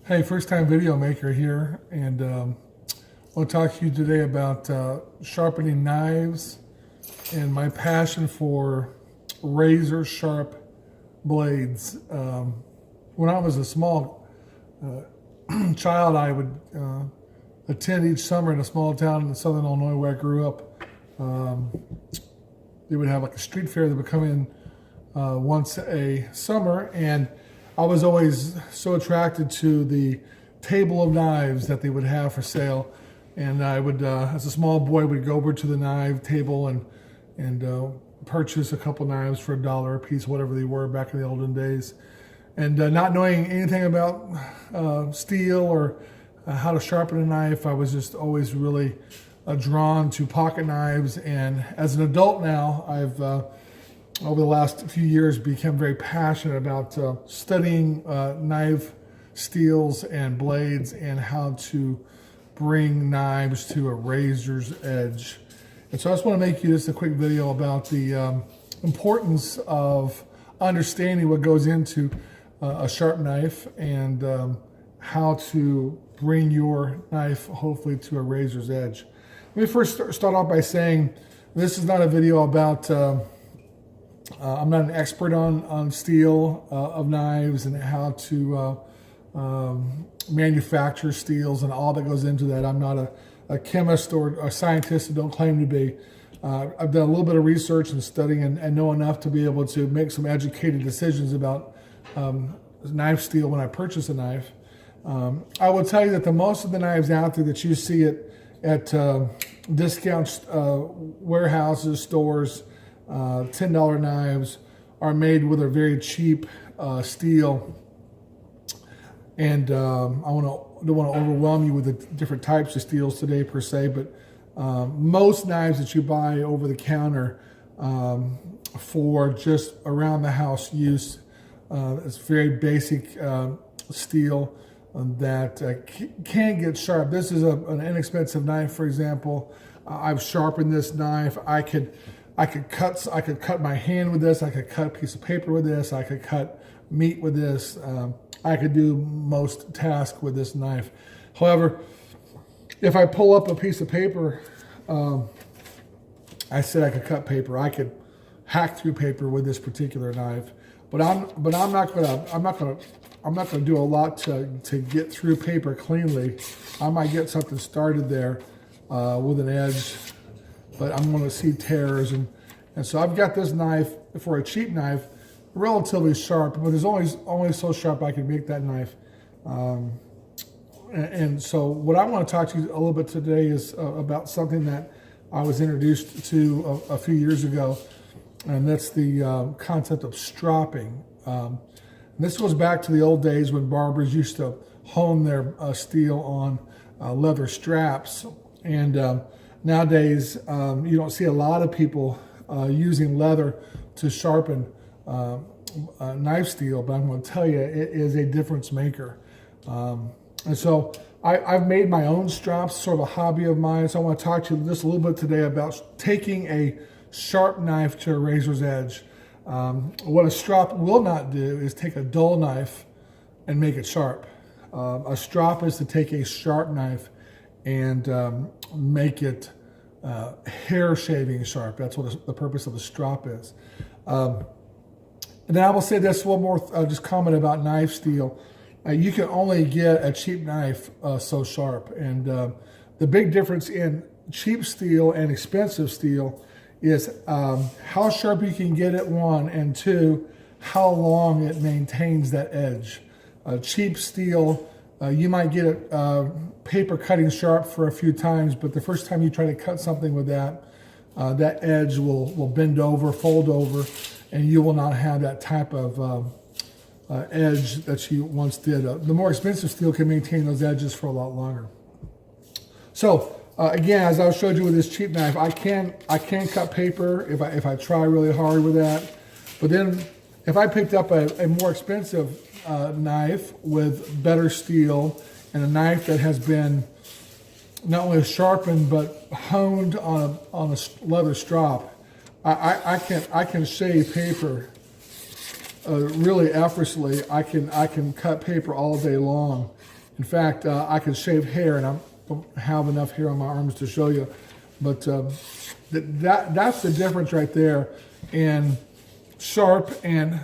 Hey, first time video maker here, and I want to talk to you today about sharpening knives and my passion for razor sharp blades. When I was a small child, I would attend each summer in a small town in southern Illinois where I grew up. They would have like a street fair that would come in once a summer, and I was always so attracted to the table of knives that they would have for sale. And I would, as a small boy, would go over to the knife table and purchase a couple knives for $1 a piece, whatever they were back in the olden days. And not knowing anything about steel or how to sharpen a knife, I was just always really drawn to pocket knives. And as an adult now, I've over the last few years become very passionate about studying knife steels and blades and how to bring knives to a razor's edge. And so I just want to make you just a quick video about the importance of understanding what goes into a sharp knife and how to bring your knife hopefully to a razor's edge. Let me first start off by saying this is not a video about I'm not an expert on steel of knives and how to manufacture steels and all that goes into that. I'm not a chemist or a scientist, and don't claim to be. I've done a little bit of research and studying and know enough to be able to make some educated decisions about knife steel when I purchase a knife. I will tell you that the most of the knives out there that you see at discount warehouses, stores, $10 knives are made with a very cheap steel. And I don't want to overwhelm you with the different types of steels today per se, but most knives that you buy over the counter for just around the house use, it's very basic steel that can get sharp. This is an inexpensive knife, for example. I've sharpened this knife. I could cut my hand with this. I could cut a piece of paper with this. I could cut meat with this. I could do most tasks with this knife. However, if I pull up a piece of paper, I said I could cut paper. I could hack through paper with this particular knife. But I'm not gonna do a lot to get through paper cleanly. I might get something started there with an edge, but I'm going to see tears, and so I've got this knife for a cheap knife, relatively sharp, but it's only so sharp I can make that knife. And so what I want to talk to you a little bit today is about something that I was introduced to a few years ago, and that's the concept of stropping. And this goes back to the old days when barbers used to hone their steel on leather straps, and nowadays, you don't see a lot of people using leather to sharpen knife steel, but I'm going to tell you, it is a difference maker. And so I've made my own strops, sort of a hobby of mine. So I want to talk to you just a little bit today about taking a sharp knife to a razor's edge. What a strop will not do is take a dull knife and make it sharp. A strop is to take a sharp knife and make it hair shaving sharp. That's what the purpose of the strop is. And then I will say this one more just comment about knife steel. You can only get a cheap knife so sharp, and the big difference in cheap steel and expensive steel is how sharp you can get it, one, and two, how long it maintains that edge. Cheap steel, you might get it paper cutting sharp for a few times, but the first time you try to cut something with that, that edge will bend over, fold over, and you will not have that type of edge that you once did. The more expensive steel can maintain those edges for a lot longer. So again, as I showed you with this cheap knife, I can cut paper if I try really hard with that. But then if I picked up a more expensive knife with better steel and a knife that has been not only sharpened but honed on a leather strop, I can shave paper really effortlessly. I can cut paper all day long. In fact, I can shave hair, and I don't have enough hair on my arms to show you, but that's the difference right there in sharp and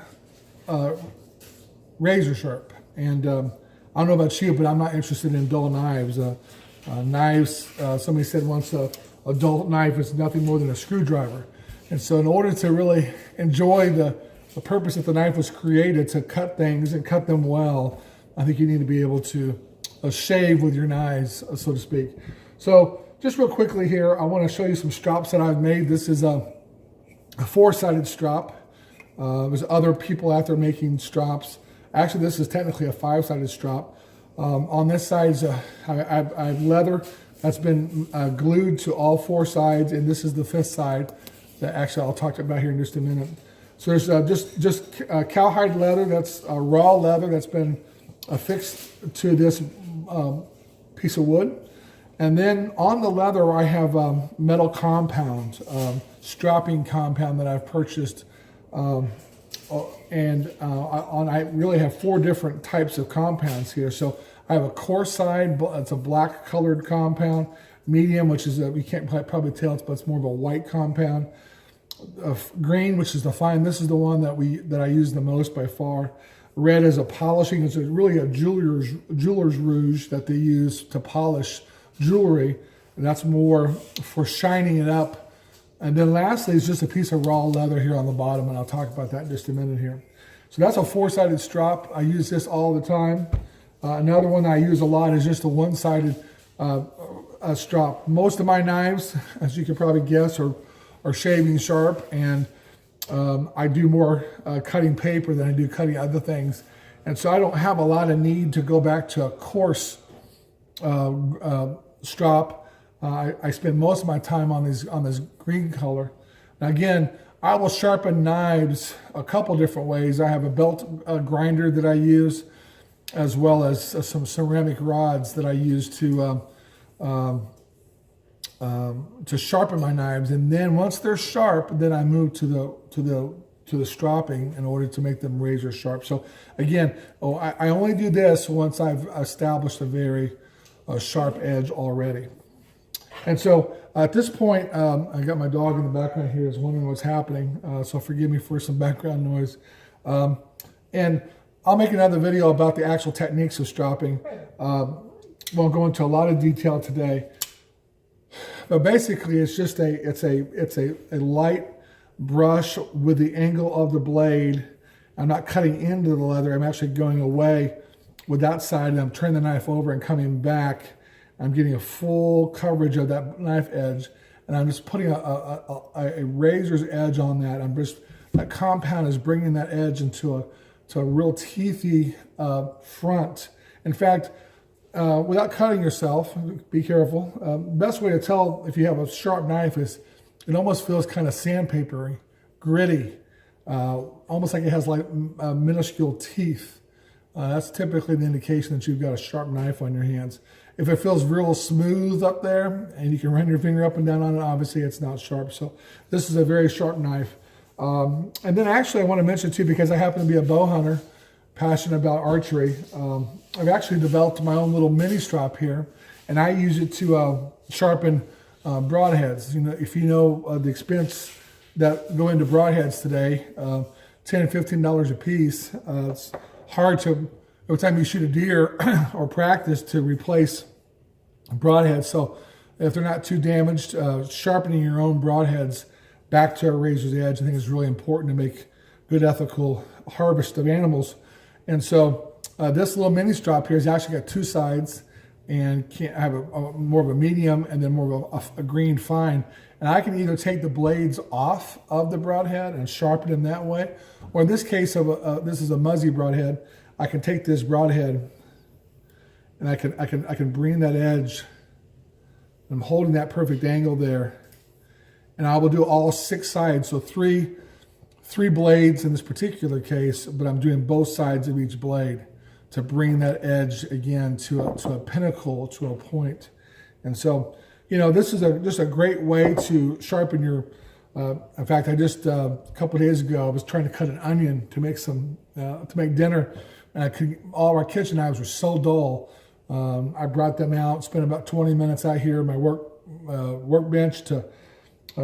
razor sharp. And I don't know about you, but I'm not interested in dull knives. Knives, somebody said once, a dull knife is nothing more than a screwdriver. And so in order to really enjoy the purpose that the knife was created, to cut things and cut them well, I think you need to be able to shave with your knives, so to speak. So just real quickly here, I want to show you some strops that I've made. This is a four-sided strop. There's other people out there making strops. Actually, this is technically a five-sided strop. On this side, I have leather that's been glued to all four sides, and this is the fifth side that actually I'll talk about here in just a minute. So there's just cowhide leather, that's raw leather that's been affixed to this piece of wood. And then on the leather, I have metal compound, stropping compound that I've purchased. I really have four different types of compounds here. So I have a coarse side, it's a black colored compound. Medium, which is you can't probably tell, but it's more of a white compound. Green, which is the fine. This is the one that I use the most by far. Red is a polishing. It's really a jeweler's rouge that they use to polish jewelry, and that's more for shining it up. And then lastly is just a piece of raw leather here on the bottom, and I'll talk about that in just a minute here. So that's a four-sided strop. I use this all the time. Another one I use a lot is just a one-sided strop. Most of my knives, as you can probably guess, are shaving sharp, and I do more cutting paper than I do cutting other things. And so I don't have a lot of need to go back to a coarse strop. I spend most of my time on this green color. Now again, I will sharpen knives a couple different ways. I have a belt grinder that I use, as well as some ceramic rods that I use to sharpen my knives. And then once they're sharp, then I move to the stropping in order to make them razor sharp. So again, I only do this once I've established a very sharp edge already. And so at this point, I got my dog in the background here is wondering what's happening. So forgive me for some background noise. And I'll make another video about the actual techniques of stropping. Won't go into a lot of detail today. But basically, it's just a light brush with the angle of the blade. I'm not cutting into the leather. I'm actually going away with that side, and I'm turning the knife over and coming back. I'm getting a full coverage of that knife edge, and I'm just putting a razor's edge on that. That compound is bringing that edge into a real teethy front. In fact, without cutting yourself, be careful. Best way to tell if you have a sharp knife is it almost feels kind of sandpapery, gritty, almost like it has like minuscule teeth. That's typically the indication that you've got a sharp knife on your hands. If it feels real smooth up there and you can run your finger up and down on it, obviously it's not sharp. So this is a very sharp knife. And then actually I want to mention too, because I happen to be a bow hunter, passionate about archery, I've actually developed my own little mini strop here, and I use it to sharpen broadheads. You know, if you know the expense that go into broadheads today, $10, $15 a piece. It's hard to, every time you shoot a deer or practice, to replace broadheads. So if they're not too damaged, sharpening your own broadheads back to a razor's edge, I think is really important to make good ethical harvest of animals. And so this little mini strop here has actually got two sides, and can have more of a medium and then more of a green fine. And I can either take the blades off of the broadhead and sharpen them that way, or in this case, this is a muzzy broadhead, I can take this broadhead and I can bring that edge. I'm holding that perfect angle there, and I will do all six sides. So three blades in this particular case, but I'm doing both sides of each blade to bring that edge again to a pinnacle, to a point. And so, you know, this is just a great way to sharpen your In fact, I just a couple of days ago I was trying to cut an onion to make dinner, and all of our kitchen knives were so dull. I brought them out, spent about 20 minutes out here at my workbench to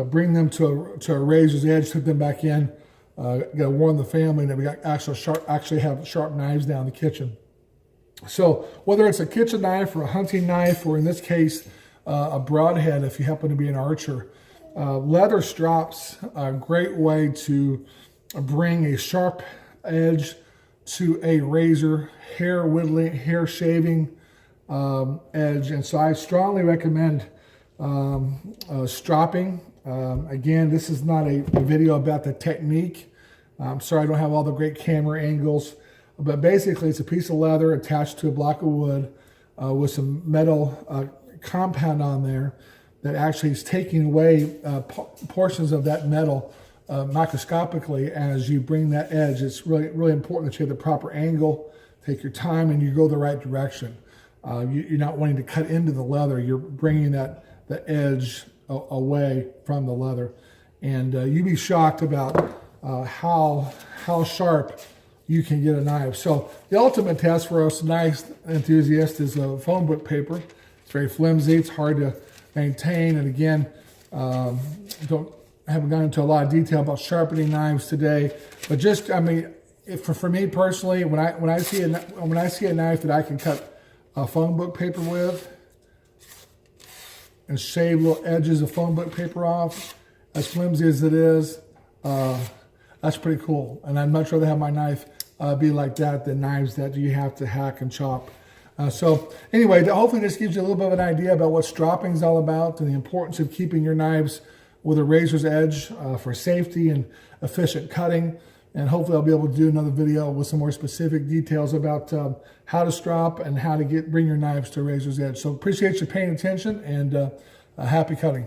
bring them to a razor's edge, took them back in. Got to warn the family that we got actually have sharp knives down in the kitchen. So whether it's a kitchen knife or a hunting knife, or in this case a broadhead, if you happen to be an archer, leather strops are a great way to bring a sharp edge to a razor, hair whittling, hair shaving edge. And so I strongly recommend stropping. Again, this is not a video about the technique. I'm sorry I don't have all the great camera angles, but basically it's a piece of leather attached to a block of wood with some metal compound on there that actually is taking away portions of that metal microscopically as you bring that edge. It's really important that you have the proper angle, take your time, and you go the right direction. You're not wanting to cut into the leather. You're bringing the edge away from the leather. And you'd be shocked about how sharp you can get a knife. So the ultimate test for us knife enthusiasts is a phone book paper. It's very flimsy. It's hard to maintain. And again, haven't gone into a lot of detail about sharpening knives today. But just, I mean, for me personally, when I see a knife that I can cut a phone book paper with and shave little edges of phone book paper off, as flimsy as it is, that's pretty cool. And I'd much rather have my knife be like that than knives that you have to hack and chop. So anyway, hopefully this gives you a little bit of an idea about what stropping is all about and the importance of keeping your knives with a razor's edge for safety and efficient cutting. And hopefully I'll be able to do another video with some more specific details about how to strop and how to bring your knives to a razor's edge. So appreciate you paying attention, and happy cutting.